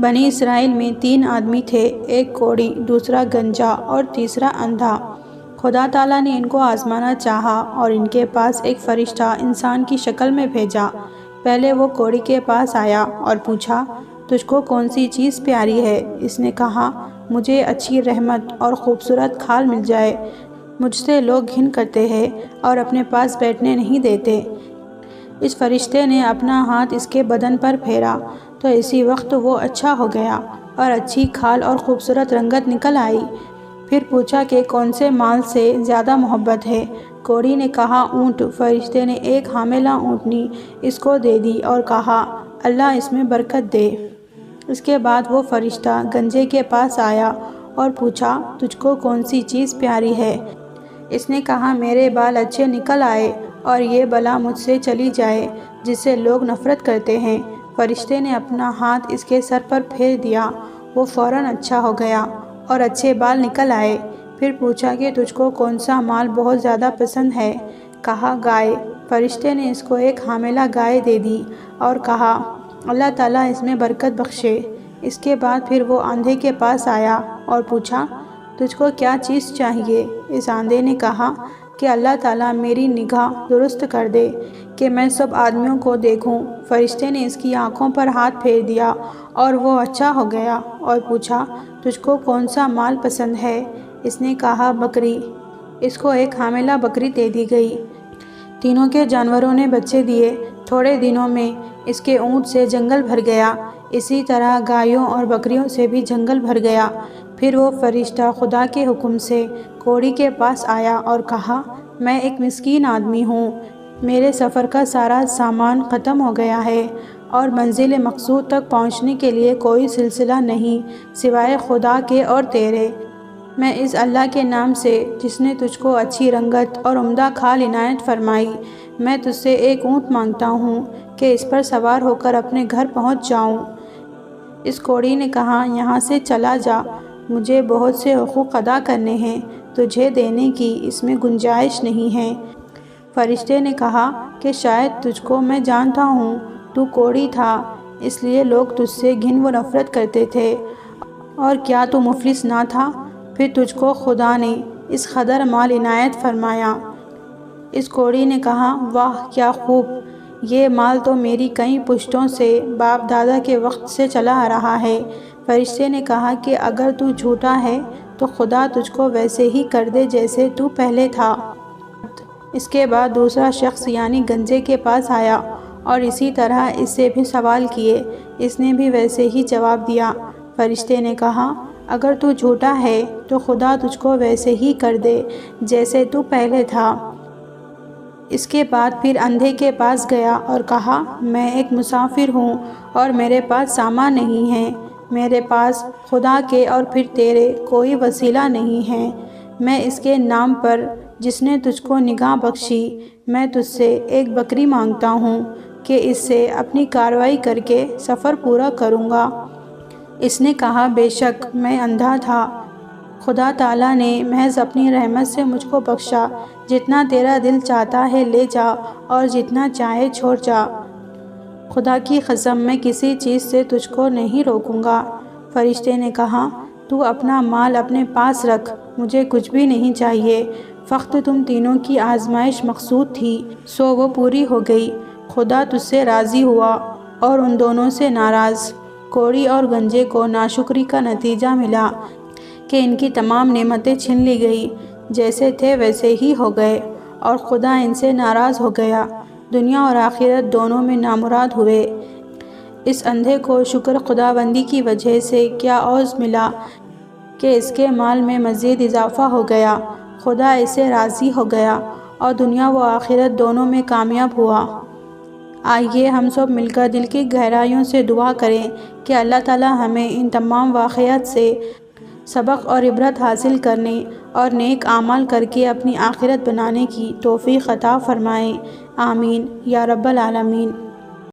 بنی اسرائیل میں 3 آدمی تھے، ایک کوڑی، دوسرا گنجا اور تیسرا اندھا۔ خدا تعالیٰ نے ان کو آزمانا چاہا اور ان کے پاس ایک فرشتہ انسان کی شکل میں بھیجا۔ پہلے وہ کوڑی کے پاس آیا اور پوچھا، تجھ کو کون سی چیز پیاری ہے؟ اس نے کہا، مجھے اچھی رحمت اور خوبصورت کھال مل جائے۔ مجھ سے لوگ گھن کرتے ہیں اور اپنے پاس بیٹھنے نہیں دیتے۔ اس فرشتے نے اپنا ہاتھ اس کے بدن پر پھیرا تو اسی وقت وہ اچھا ہو گیا اور اچھی کھال اور خوبصورت رنگت نکل آئی۔ پھر پوچھا کہ کون سے مال سے زیادہ محبت ہے؟ کوڑی نے کہا، اونٹ۔ فرشتے نے ایک حاملہ اونٹنی اس کو دے دی اور کہا، اللہ اس میں برکت دے۔ اس کے بعد وہ فرشتہ گنجے کے پاس آیا اور پوچھا، تجھ کو کون سی چیز پیاری ہے؟ اس نے کہا، میرے بال اچھے نکل آئے اور یہ بلا مجھ سے چلی جائے جس سے لوگ نفرت کرتے ہیں۔ فرشتے نے اپنا ہاتھ اس کے سر پر پھیر دیا، وہ فوراً اچھا ہو گیا اور اچھے بال نکل آئے۔ پھر پوچھا کہ تجھ کو کون سا مال بہت زیادہ پسند ہے؟ کہا، گائے۔ فرشتے نے اس کو ایک حاملہ گائے دے دی اور کہا، اللہ تعالیٰ اس میں برکت بخشے۔ اس کے بعد پھر وہ آندھے کے پاس آیا اور پوچھا، تجھ کو کیا چیز چاہیے؟ اس آندھے نے کہا کہ اللہ تعالیٰ میری نگاہ درست کر دے کہ میں سب آدمیوں کو دیکھوں۔ فرشتے نے اس کی آنکھوں پر ہاتھ پھیر دیا اور وہ اچھا ہو گیا اور پوچھا، تجھ کو کون سا مال پسند ہے؟ اس نے کہا، بکری۔ اس کو ایک حاملہ بکری دے دی گئی۔ تینوں کے جانوروں نے بچے دیے۔ تھوڑے دنوں میں اس کے اونٹ سے جنگل بھر گیا، اسی طرح گایوں اور بکریوں سے بھی جنگل بھر گیا۔ پھر وہ فرشتہ خدا کے حکم سے کوڑی کے پاس آیا اور کہا، میں ایک مسکین آدمی ہوں، میرے سفر کا سارا سامان ختم ہو گیا ہے اور منزل مقصود تک پہنچنے کے لیے کوئی سلسلہ نہیں سوائے خدا کے اور تیرے۔ میں اس اللہ کے نام سے جس نے تجھ کو اچھی رنگت اور عمدہ کھال عنایت فرمائی، میں تجھ سے ایک اونٹ مانگتا ہوں کہ اس پر سوار ہو کر اپنے گھر پہنچ جاؤں۔ اس کوڑی نے کہا، یہاں سے چلا جا، مجھے بہت سے حقوق ادا کرنے ہیں، تجھے دینے کی اس میں گنجائش نہیں ہے۔ فرشتے نے کہا کہ شاید تجھ کو میں جانتا ہوں، تو کوڑی تھا، اس لیے لوگ تجھ سے گھن و نفرت کرتے تھے، اور کیا تو مفلس نہ تھا؟ پھر تجھ کو خدا نے اس قدر مال عنایت فرمایا۔ اس کوڑی نے کہا، واہ کیا خوب، یہ مال تو میری کئی پشتوں سے باپ دادا کے وقت سے چلا آ رہا ہے۔ فرشتے نے کہا کہ اگر تو جھوٹا ہے تو خدا تجھ کو ویسے ہی کر دے جیسے تو پہلے تھا۔ اس کے بعد دوسرا شخص یعنی گنجے کے پاس آیا اور اسی طرح اس سے بھی سوال کیے، اس نے بھی ویسے ہی جواب دیا۔ فرشتے نے کہا، اگر تو جھوٹا ہے تو خدا تجھ کو ویسے ہی کر دے جیسے تو پہلے تھا۔ اس کے بعد پھر اندھے کے پاس گیا اور کہا، میں ایک مسافر ہوں اور میرے پاس سامان نہیں ہے، میرے پاس خدا کے اور پھر تیرے کوئی وسیلہ نہیں ہے۔ میں اس کے نام پر جس نے تجھ کو نگاہ بخشی، میں تجھ سے ایک بکری مانگتا ہوں کہ اس سے اپنی کارروائی کر کے سفر پورا کروں گا۔ اس نے کہا، بے شک میں اندھا تھا، خدا تعالیٰ نے محض اپنی رحمت سے مجھ کو بخشا، جتنا تیرا دل چاہتا ہے لے جا اور جتنا چاہے چھوڑ جا، خدا کی قسم میں کسی چیز سے تجھ کو نہیں روکوں گا۔ فرشتے نے کہا، تو اپنا مال اپنے پاس رکھ، مجھے کچھ بھی نہیں چاہیے، فقط تم تینوں کی آزمائش مقصود تھی سو وہ پوری ہو گئی، خدا تجھ سے راضی ہوا اور ان دونوں سے ناراض۔ کوڑی اور گنجے کو ناشکری کا نتیجہ ملا کہ ان کی تمام نعمتیں چھین لی گئی، جیسے تھے ویسے ہی ہو گئے اور خدا ان سے ناراض ہو گیا، دنیا اور آخرت دونوں میں نامراد ہوئے۔ اس اندھے کو شکر خداوندی کی وجہ سے کیا عوض ملا کہ اس کے مال میں مزید اضافہ ہو گیا، خدا اس سے راضی ہو گیا اور دنیا و آخرت دونوں میں کامیاب ہوا۔ آئیے ہم سب مل کر دل کی گہرائیوں سے دعا کریں کہ اللہ تعالیٰ ہمیں ان تمام واقعات سے سبق اور عبرت حاصل کرنے اور نیک اعمال کر کے اپنی آخرت بنانے کی توفیق عطا فرمائے، آمین یا رب العالمین۔